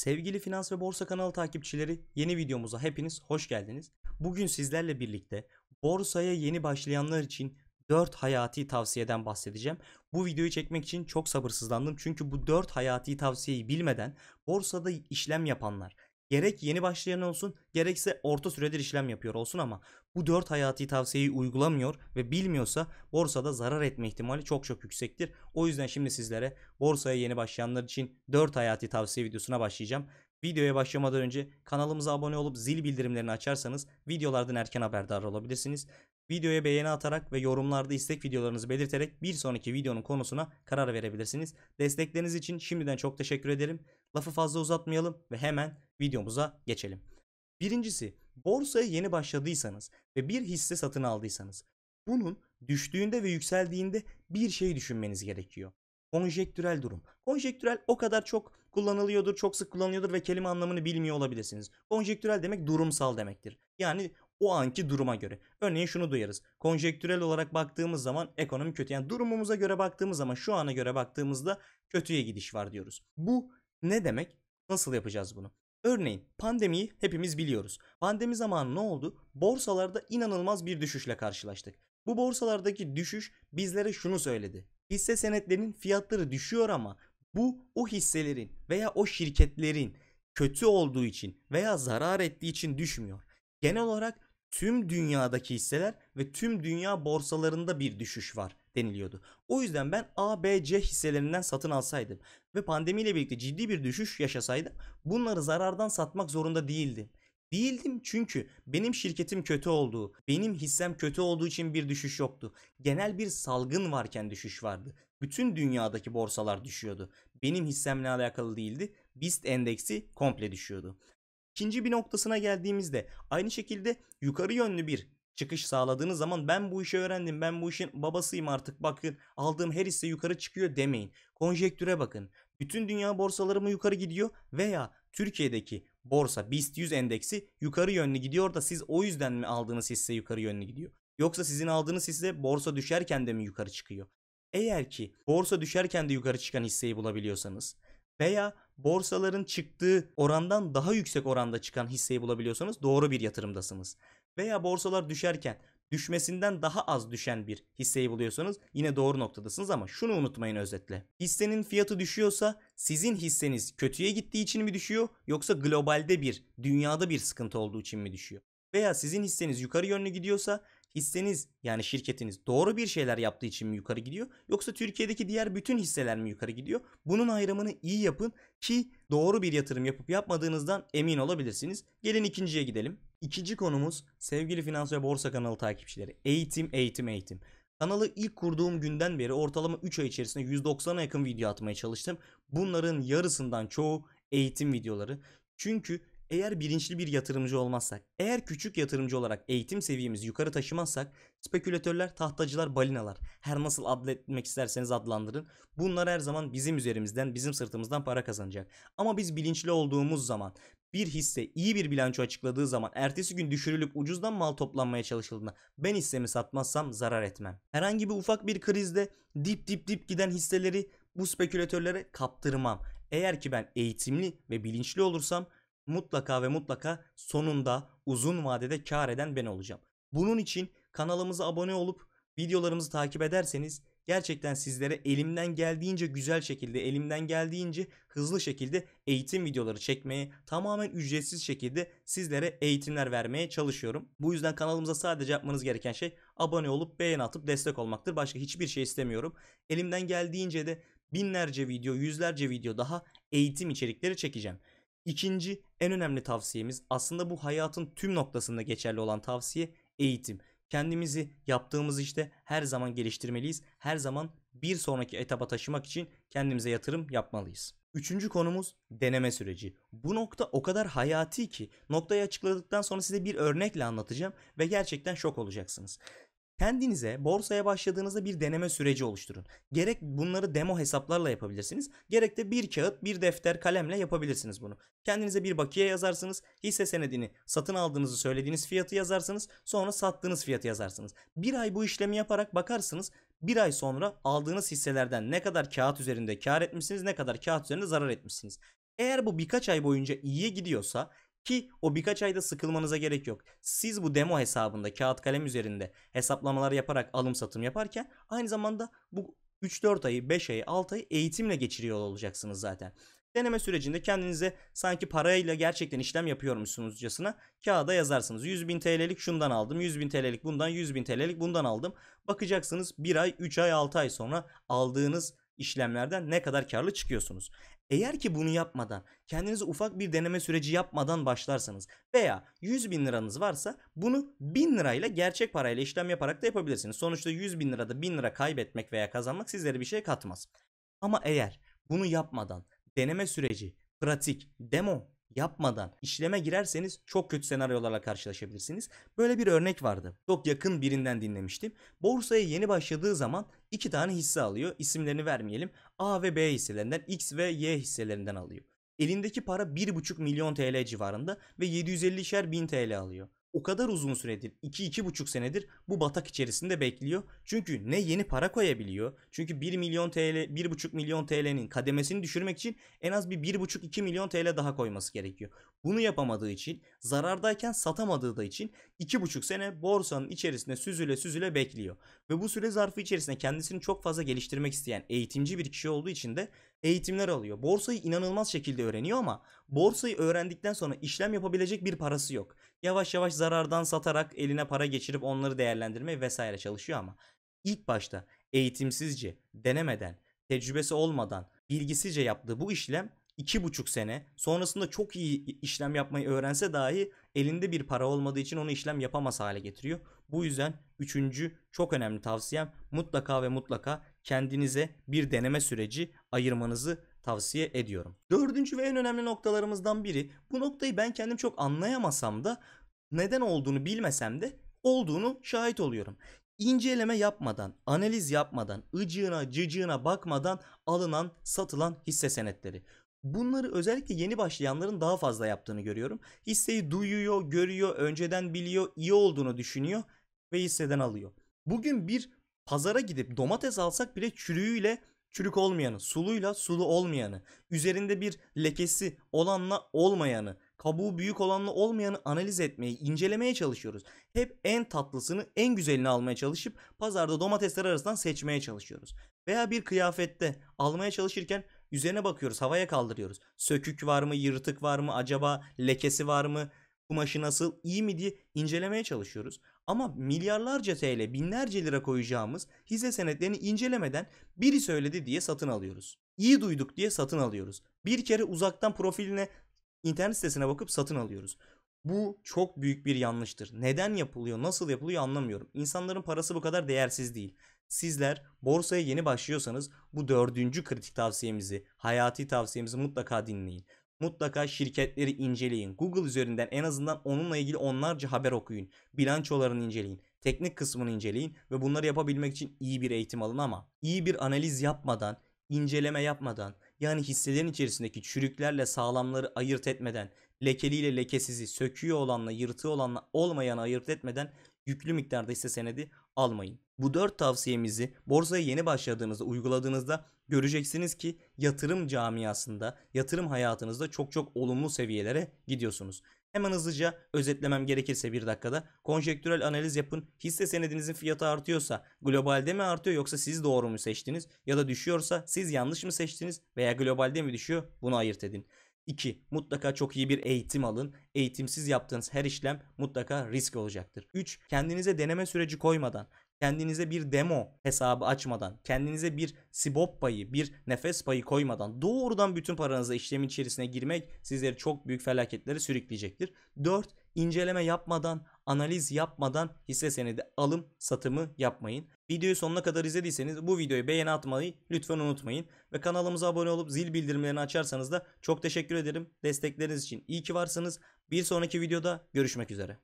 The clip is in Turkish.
Sevgili Finans ve Borsa kanalı takipçileri, yeni videomuza hepiniz hoş geldiniz. Bugün sizlerle birlikte borsaya yeni başlayanlar için 4 hayati tavsiyeden bahsedeceğim. Bu videoyu çekmek için çok sabırsızlandım çünkü bu 4 hayati tavsiyeyi bilmeden borsada işlem yapanlar, gerek yeni başlayan olsun gerekse orta süredir işlem yapıyor olsun ama bu 4 hayati tavsiyeyi uygulamıyor ve bilmiyorsa borsada zarar etme ihtimali çok yüksektir. O yüzden şimdi sizlere borsaya yeni başlayanlar için 4 hayati tavsiye videosuna başlayacağım. Videoya başlamadan önce kanalımıza abone olup zil bildirimlerini açarsanız videolardan erken haberdar olabilirsiniz. Videoya beğeni atarak ve yorumlarda istek videolarınızı belirterek bir sonraki videonun konusuna karar verebilirsiniz. Destekleriniz için şimdiden çok teşekkür ederim. Lafı fazla uzatmayalım ve hemen videomuza geçelim. Birincisi, borsaya yeni başladıysanız ve bir hisse satın aldıysanız bunun düştüğünde ve yükseldiğinde bir şey düşünmeniz gerekiyor. Konjektürel durum. Konjektürel o kadar çok kullanılıyordur, çok sık kullanılıyordur ve kelime anlamını bilmiyor olabilirsiniz. Konjektürel demek durumsal demektir. Yani o anki duruma göre. Örneğin şunu duyarız. Konjektürel olarak baktığımız zaman ekonomi kötü. Yani durumumuza göre baktığımız zaman şu ana göre baktığımızda kötüye gidiş var diyoruz. Bu ne demek? Nasıl yapacağız bunu? Örneğin pandemiyi hepimiz biliyoruz. Pandemi zamanı ne oldu? Borsalarda inanılmaz bir düşüşle karşılaştık. Bu borsalardaki düşüş bizlere şunu söyledi. Hisse senetlerinin fiyatları düşüyor ama bu o hisselerin veya o şirketlerin kötü olduğu için veya zarar ettiği için düşmüyor. Genel olarak tüm dünyadaki hisseler ve tüm dünya borsalarında bir düşüş var deniliyordu. O yüzden ben A, B, C hisselerinden satın alsaydım ve pandemiyle birlikte ciddi bir düşüş yaşasaydım bunları zarardan satmak zorunda değildim. Değildim çünkü benim şirketim kötü olduğu, benim hissem kötü olduğu için bir düşüş yoktu. Genel bir salgın varken düşüş vardı. Bütün dünyadaki borsalar düşüyordu. Benim hissemle alakalı değildi. BIST endeksi komple düşüyordu. İkinci bir noktasına geldiğimizde aynı şekilde yukarı yönlü bir çıkış sağladığınız zaman ben bu işi öğrendim, ben bu işin babasıyım artık, bakın aldığım her hisse yukarı çıkıyor demeyin. Konjektüre bakın. Bütün dünya borsaları mı yukarı gidiyor veya Türkiye'deki borsa BIST 100 endeksi yukarı yönlü gidiyor da siz o yüzden mi aldığınız hisse yukarı yönlü gidiyor? Yoksa sizin aldığınız hisse borsa düşerken de mi yukarı çıkıyor? Eğer ki borsa düşerken de yukarı çıkan hisseyi bulabiliyorsanız veya borsaların çıktığı orandan daha yüksek oranda çıkan hisseyi bulabiliyorsanız doğru bir yatırımdasınız. Veya borsalar düşerken düşmesinden daha az düşen bir hisseyi buluyorsanız yine doğru noktadasınız ama şunu unutmayın özetle. Hissenin fiyatı düşüyorsa sizin hisseniz kötüye gittiği için mi düşüyor yoksa globalde bir, dünyada bir sıkıntı olduğu için mi düşüyor? Veya sizin hisseniz yukarı yönlü gidiyorsa hisseniz yani şirketiniz doğru bir şeyler yaptığı için mi yukarı gidiyor yoksa Türkiye'deki diğer bütün hisseler mi yukarı gidiyor? Bunun ayrımını iyi yapın ki doğru bir yatırım yapıp yapmadığınızdan emin olabilirsiniz. Gelin ikinciye gidelim. İkinci konumuz sevgili Finans ve Borsa kanalı takipçileri. Eğitim. Kanalı ilk kurduğum günden beri ortalama 3 ay içerisinde 190'a yakın video atmaya çalıştım. Bunların yarısından çoğu eğitim videoları. Çünkü eğer bilinçli bir yatırımcı olmazsak, eğer küçük yatırımcı olarak eğitim seviyemizi yukarı taşımazsak spekülatörler, tahtacılar, balinalar her nasıl adletmek isterseniz adlandırın. Bunlar her zaman bizim üzerimizden, bizim sırtımızdan para kazanacak. Ama biz bilinçli olduğumuz zaman bir hisse iyi bir bilanço açıkladığı zaman ertesi gün düşürülüp ucuzdan mal toplanmaya çalışıldığında ben hissemi satmazsam zarar etmem. Herhangi bir ufak bir krizde dip giden hisseleri bu spekülatörlere kaptırmam. Eğer ki ben eğitimli ve bilinçli olursam mutlaka ve mutlaka sonunda uzun vadede kar eden ben olacağım. Bunun için kanalımıza abone olup videolarımızı takip ederseniz gerçekten sizlere elimden geldiğince güzel şekilde, elimden geldiğince hızlı şekilde eğitim videoları çekmeye, tamamen ücretsiz şekilde sizlere eğitimler vermeye çalışıyorum. Bu yüzden kanalımıza sadece yapmanız gereken şey abone olup beğeni atıp destek olmaktır. Başka hiçbir şey istemiyorum. Elimden geldiğince de binlerce video, yüzlerce video daha eğitim içerikleri çekeceğim. İkinci en önemli tavsiyemiz aslında bu hayatın tüm noktasında geçerli olan tavsiye eğitim. Kendimizi yaptığımız işte her zaman geliştirmeliyiz. Her zaman bir sonraki etaba taşımak için kendimize yatırım yapmalıyız. Üçüncü konumuz deneme süreci. Bu nokta o kadar hayati ki noktayı açıkladıktan sonra size bir örnekle anlatacağım ve gerçekten şok olacaksınız. Kendinize borsaya başladığınızda bir deneme süreci oluşturun. Gerek bunları demo hesaplarla yapabilirsiniz. Gerek de bir kağıt, bir defter, kalemle yapabilirsiniz bunu. Kendinize bir bakiye yazarsınız. Hisse senedini satın aldığınızı söylediğiniz fiyatı yazarsınız. Sonra sattığınız fiyatı yazarsınız. Bir ay bu işlemi yaparak bakarsınız. Bir ay sonra aldığınız hisselerden ne kadar kağıt üzerinde kar etmişsiniz, ne kadar kağıt üzerinde zarar etmişsiniz. Eğer bu birkaç ay boyunca iyiye gidiyorsa, ki o birkaç ayda sıkılmanıza gerek yok. Siz bu demo hesabında kağıt kalem üzerinde hesaplamalar yaparak alım satım yaparken aynı zamanda bu 3-4 ayı, 5 ayı, 6 ayı eğitimle geçiriyor olacaksınız zaten. Deneme sürecinde kendinize sanki parayla gerçekten işlem yapıyormuşsunuzcasına kağıda yazarsınız. 100.000 TL'lik şundan aldım, 100.000 TL'lik bundan, 100.000 TL'lik bundan aldım. Bakacaksınız 1 ay, 3 ay, 6 ay sonra aldığınız işlemlerden ne kadar karlı çıkıyorsunuz. Eğer ki bunu yapmadan, kendinize ufak bir deneme süreci yapmadan başlarsanız veya 100.000 liranız varsa bunu 1000 lirayla, gerçek parayla işlem yaparak da yapabilirsiniz. Sonuçta 100.000 lirada 1000 lira kaybetmek veya kazanmak sizlere bir şey katmaz. Ama eğer bunu yapmadan, deneme süreci, pratik, demo yapmadan işleme girerseniz çok kötü senaryolarla karşılaşabilirsiniz. Böyle bir örnek vardı. Çok yakın birinden dinlemiştim. Borsaya yeni başladığı zaman 2 tane hisse alıyor. İsimlerini vermeyelim. A ve B hisselerinden, X ve Y hisselerinden alıyor. Elindeki para 1,5 milyon TL civarında ve 750'şer bin TL alıyor. O kadar uzun süredir, 2-2,5 senedir bu batak içerisinde bekliyor. Çünkü ne yeni para koyabiliyor. Çünkü 1 milyon TL, 1,5 milyon TL'nin kademesini düşürmek için en az bir 1,5-2 milyon TL daha koyması gerekiyor. Bunu yapamadığı için, zarardayken satamadığı da için 2,5 sene borsanın içerisinde süzüle süzüle bekliyor. Ve bu süre zarfı içerisinde kendisini çok fazla geliştirmek isteyen eğitimci bir kişi olduğu için de eğitimler alıyor. Borsayı inanılmaz şekilde öğreniyor ama borsayı öğrendikten sonra işlem yapabilecek bir parası yok. Yavaş yavaş zarardan satarak eline para geçirip onları değerlendirmeye vesaire çalışıyor ama ilk başta eğitimsizce, denemeden, tecrübesi olmadan, bilgisizce yaptığı bu işlem 2,5 sene sonrasında çok iyi işlem yapmayı öğrense dahi elinde bir para olmadığı için onu işlem yapamaz hale getiriyor. Bu yüzden üçüncü çok önemli tavsiyem, mutlaka ve mutlaka kendinize bir deneme süreci ayırmanızı tavsiye ediyorum. Dördüncü ve en önemli noktalarımızdan biri, bu noktayı ben kendim çok anlayamasam da, neden olduğunu bilmesem de olduğunu şahit oluyorum. İnceleme yapmadan, analiz yapmadan, ıcığına cıcığına bakmadan alınan, satılan hisse senetleri. Bunları özellikle yeni başlayanların daha fazla yaptığını görüyorum. Hisseyi duyuyor, görüyor, önceden biliyor, iyi olduğunu düşünüyor ve hisseden alıyor. Bugün bir pazara gidip domates alsak bile çürüğüyle çürük olmayanı, suluyla sulu olmayanı, üzerinde bir lekesi olanla olmayanı, kabuğu büyük olanla olmayanı analiz etmeyi, incelemeye çalışıyoruz. Hep en tatlısını, en güzelini almaya çalışıp pazarda domatesler arasından seçmeye çalışıyoruz. Veya bir kıyafette almaya çalışırken üzerine bakıyoruz, havaya kaldırıyoruz. Sökük var mı, yırtık var mı, acaba lekesi var mı, kumaşı nasıl, iyi mi diye incelemeye çalışıyoruz. Ama milyarlarca TL, binlerce lira koyacağımız hisse senetlerini incelemeden biri söyledi diye satın alıyoruz. İyi duyduk diye satın alıyoruz. Bir kere uzaktan profiline, internet sitesine bakıp satın alıyoruz. Bu çok büyük bir yanlıştır. Neden yapılıyor, nasıl yapılıyor anlamıyorum. İnsanların parası bu kadar değersiz değil. Sizler borsaya yeni başlıyorsanız bu dördüncü kritik tavsiyemizi, hayati tavsiyemizi mutlaka dinleyin. Mutlaka şirketleri inceleyin. Google üzerinden en azından onunla ilgili onlarca haber okuyun. Bilançolarını inceleyin. Teknik kısmını inceleyin ve bunları yapabilmek için iyi bir eğitim alın ama iyi bir analiz yapmadan, inceleme yapmadan, yani hisselerin içerisindeki çürüklerle sağlamları ayırt etmeden, lekeliyle lekesizi, söküğü olanla yırtığı olanla olmayanı ayırt etmeden yüklü miktarda hisse senedi almayın. Bu 4 tavsiyemizi borsaya yeni başladığınızda, uyguladığınızda göreceksiniz ki yatırım camiasında, yatırım hayatınızda çok çok olumlu seviyelere gidiyorsunuz. Hemen hızlıca özetlemem gerekirse bir dakikada, konjektürel analiz yapın. Hisse senedinizin fiyatı artıyorsa globalde mi artıyor, yoksa siz doğru mu seçtiniz, ya da düşüyorsa siz yanlış mı seçtiniz veya globalde mi düşüyor, bunu ayırt edin. 2. Mutlaka çok iyi bir eğitim alın. Eğitimsiz yaptığınız her işlem mutlaka risk olacaktır. 3. Kendinize deneme süreci koymadan, kendinize bir demo hesabı açmadan, kendinize bir sibop payı, bir nefes payı koymadan doğrudan bütün paranızla işlemin içerisine girmek sizleri çok büyük felaketlere sürükleyecektir. 4. İnceleme yapmadan, analiz yapmadan hisse senedi alım satımı yapmayın. Videoyu sonuna kadar izlediyseniz bu videoyu beğeni atmayı lütfen unutmayın. Ve kanalımıza abone olup zil bildirimlerini açarsanız da çok teşekkür ederim. Destekleriniz için iyi ki varsınız. Bir sonraki videoda görüşmek üzere.